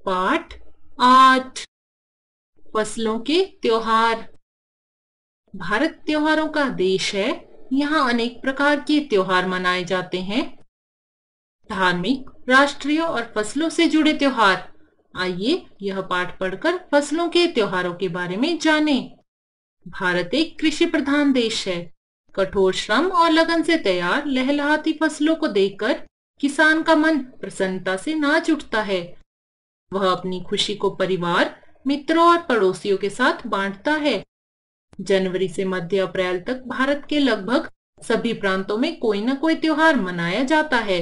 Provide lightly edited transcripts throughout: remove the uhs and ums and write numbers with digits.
पाठ 8। फसलों के त्योहार। भारत त्योहारों का देश है। यहाँ अनेक प्रकार के त्योहार मनाए जाते हैं। धार्मिक, राष्ट्रीय और फसलों से जुड़े त्योहार। आइए यह पाठ पढ़कर फसलों के त्योहारों के बारे में जानें। भारत एक कृषि प्रधान देश है। कठोर श्रम और लगन से तैयार लहलहाती फसलों को देखकर किसान का मन प्रसन्नता से नाच उठता है। वह अपनी खुशी को परिवार, मित्रों और पड़ोसियों के साथ बांटता है। जनवरी से मध्य अप्रैल तक भारत के लगभग सभी प्रांतों में कोई न कोई त्योहार मनाया जाता है।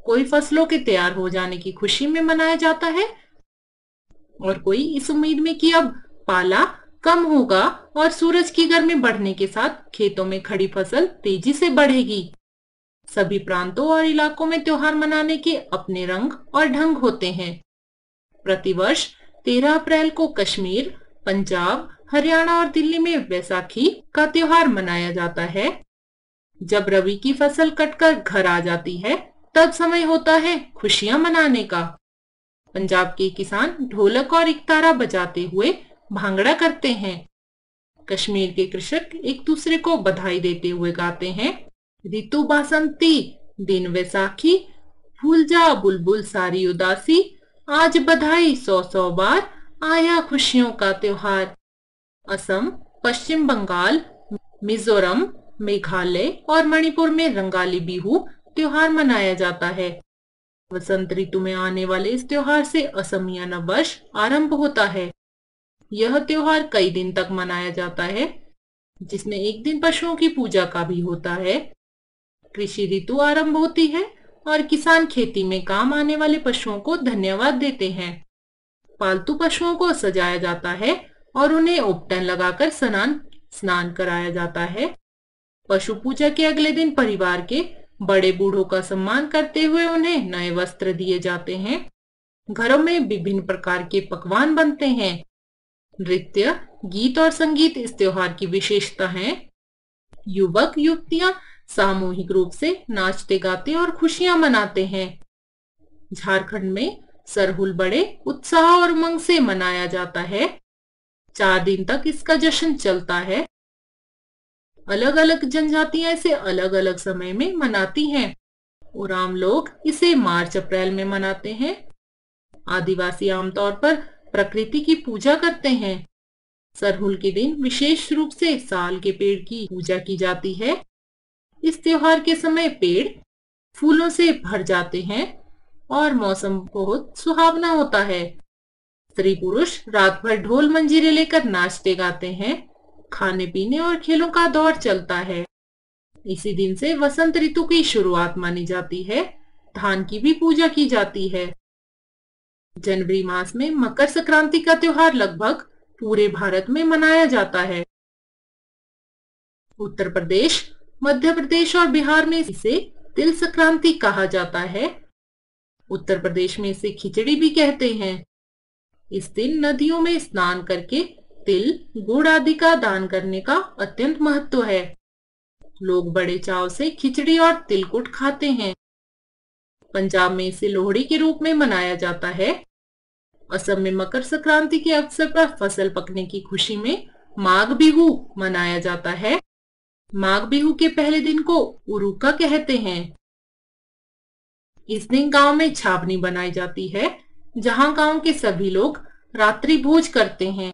कोई फसलों के तैयार हो जाने की खुशी में मनाया जाता है और कोई इस उम्मीद में कि अब पाला कम होगा और सूरज की गर्मी बढ़ने के साथ खेतों में खड़ी फसल तेजी से बढ़ेगी। सभी प्रांतों और इलाकों में त्योहार मनाने के अपने रंग और ढंग होते हैं। प्रतिवर्ष 13 अप्रैल को कश्मीर, पंजाब, हरियाणा और दिल्ली में वैसाखी का त्योहार मनाया जाता है। जब रबी की फसल कटकर घर आ जाती है तब समय होता है खुशियां मनाने का। पंजाब के किसान ढोलक और इकतारा बजाते हुए भांगड़ा करते हैं। कश्मीर के कृषक एक दूसरे को बधाई देते हुए गाते हैं, ऋतु बासंती, दिन वैसाखी, भूल जा बुलबुल सारी उदासी, आज बधाई 100 बार, आया खुशियों का त्योहार। असम, पश्चिम बंगाल, मिजोरम, मेघालय और मणिपुर में रंगाली बिहू त्योहार मनाया जाता है। वसंत ऋतु में आने वाले इस त्योहार से असमिया नववर्ष आरंभ होता है। यह त्योहार कई दिन तक मनाया जाता है, जिसमें एक दिन पशुओं की पूजा का भी होता है। कृषि ऋतु आरंभ होती है और किसान खेती में काम आने वाले पशुओं को धन्यवाद देते हैं। पालतू पशुओं को सजाया जाता है और उन्हें उपटन लगाकर स्नान कराया जाता है। पशु पूजा के अगले दिन परिवार के बड़े बूढ़ों का सम्मान करते हुए उन्हें नए वस्त्र दिए जाते हैं। घरों में विभिन्न प्रकार के पकवान बनते हैं। नृत्य, गीत और संगीत इस त्योहार की विशेषता है। युवक युवतियां सामूहिक रूप से नाचते गाते और खुशियां मनाते हैं। झारखंड में सरहुल बड़े उत्साह और उमंग से मनाया जाता है। 4 दिन तक इसका जश्न चलता है। अलग अलग जनजातियां इसे अलग अलग समय में मनाती हैं। ओराम लोग इसे मार्च अप्रैल में मनाते हैं। आदिवासी आमतौर पर प्रकृति की पूजा करते हैं। सरहुल के दिन विशेष रूप से साल के पेड़ की पूजा की जाती है। इस त्योहार के समय पेड़ फूलों से भर जाते हैं और मौसम बहुत सुहावना होता है। स्त्री पुरुष रात भर ढोल मंजीरे लेकर नाचते गाते हैं। खाने पीने और खेलों का दौर चलता है। इसी दिन से वसंत ऋतु की शुरुआत मानी जाती है। धान की भी पूजा की जाती है। जनवरी मास में मकर संक्रांति का त्योहार लगभग पूरे भारत में मनाया जाता है। उत्तर प्रदेश, मध्य प्रदेश और बिहार में इसे तिल संक्रांति कहा जाता है। उत्तर प्रदेश में इसे खिचड़ी भी कहते हैं। इस दिन नदियों में स्नान करके तिल, गुड़ आदि का दान करने का अत्यंत महत्व है। लोग बड़े चाव से खिचड़ी और तिलकुट खाते हैं। पंजाब में इसे लोहड़ी के रूप में मनाया जाता है। असम में मकर संक्रांति के अवसर पर फसल पकने की खुशी में माघ बिहू मनाया जाता है। माघ बिहू के पहले दिन को उरुका कहते हैं। इस दिन गांव में छावनी बनाई जाती है, जहां गांव के सभी लोग रात्रि भोज करते हैं।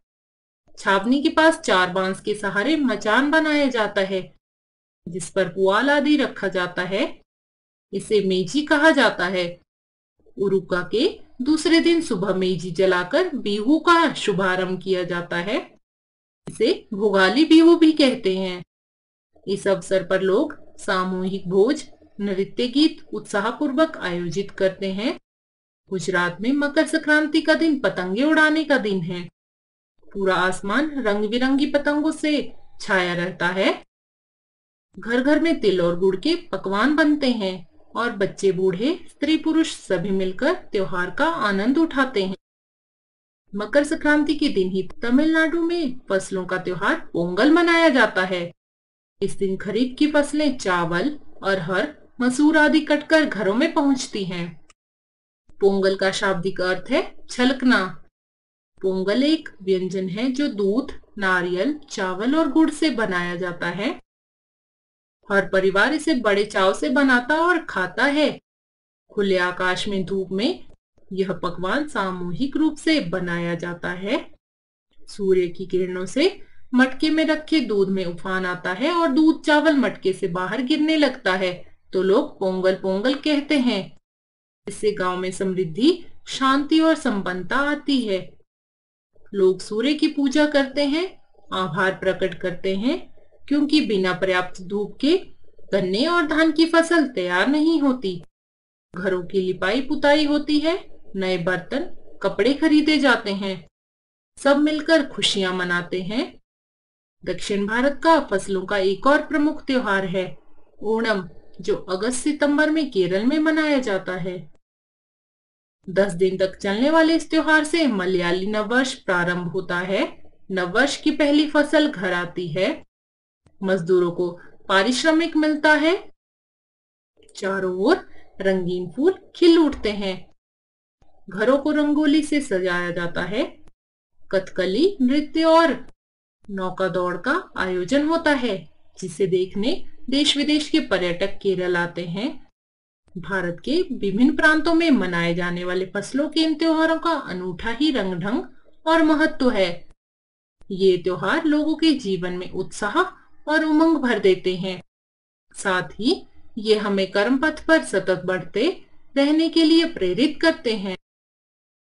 छावनी के पास 4 बांस के सहारे मचान बनाया जाता है, जिस पर पुआल आदि रखा जाता है। इसे मेजी कहा जाता है। उरुका के दूसरे दिन सुबह मेजी जलाकर बिहू का शुभारंभ किया जाता है। इसे भोगाली बिहू भी कहते हैं। इस अवसर पर लोग सामूहिक भोज, नृत्य गीत उत्साहपूर्वक आयोजित करते हैं। गुजरात में मकर संक्रांति का दिन पतंगे उड़ाने का दिन है। पूरा आसमान रंग बिरंगी पतंगों से छाया रहता है। घर घर में तिल और गुड़ के पकवान बनते हैं और बच्चे बूढ़े स्त्री पुरुष सभी मिलकर त्योहार का आनंद उठाते हैं। मकर संक्रांति के दिन ही तमिलनाडु में फसलों का त्योहार पोंगल मनाया जाता है। इस दिन खरीफ की फसलें चावल, अरहर, मसूर आदि कटकर घरों में पहुंचती हैं। पोंगल का शाब्दिक अर्थ है छलकना। पोंगल एक व्यंजन है जो दूध, नारियल, चावल और गुड़ से बनाया जाता है। हर परिवार इसे बड़े चाव से बनाता और खाता है। खुले आकाश में धूप में यह पकवान सामूहिक रूप से बनाया जाता है। सूर्य की किरणों से मटके में रखे दूध में उफान आता है और दूध चावल मटके से बाहर गिरने लगता है, तो लोग पोंगल पोंगल कहते हैं। इससे गांव में समृद्धि, शांति और संपन्नता आती है। लोग सूर्य की पूजा करते हैं, आभार प्रकट करते हैं, क्योंकि बिना पर्याप्त धूप के गन्ने और धान की फसल तैयार नहीं होती। घरों की लिपाई पुताई होती है, नए बर्तन, कपड़े खरीदे जाते हैं। सब मिलकर खुशियां मनाते हैं। दक्षिण भारत का फसलों का एक और प्रमुख त्योहार है ओणम, जो अगस्त सितंबर में केरल में मनाया जाता है। 10 दिन तक चलने वाले इस त्योहार से मलयाली नववर्ष प्रारंभ होता है। नववर्ष की पहली फसल घर आती है। मजदूरों को पारिश्रमिक मिलता है। चारों ओर रंगीन फूल खिल उठते हैं। घरों को रंगोली से सजाया जाता है। कथकली नृत्य और नौका दौड़ का आयोजन होता है, जिसे देखने देश विदेश के पर्यटक केरल आते हैं। भारत के विभिन्न प्रांतों में मनाए जाने वाले फसलों के इन त्योहारों का अनूठा ही रंग ढंग और महत्व है। ये त्योहार लोगों के जीवन में उत्साह और उमंग भर देते हैं। साथ ही ये हमें कर्म पथ पर सतत बढ़ते रहने के लिए प्रेरित करते हैं।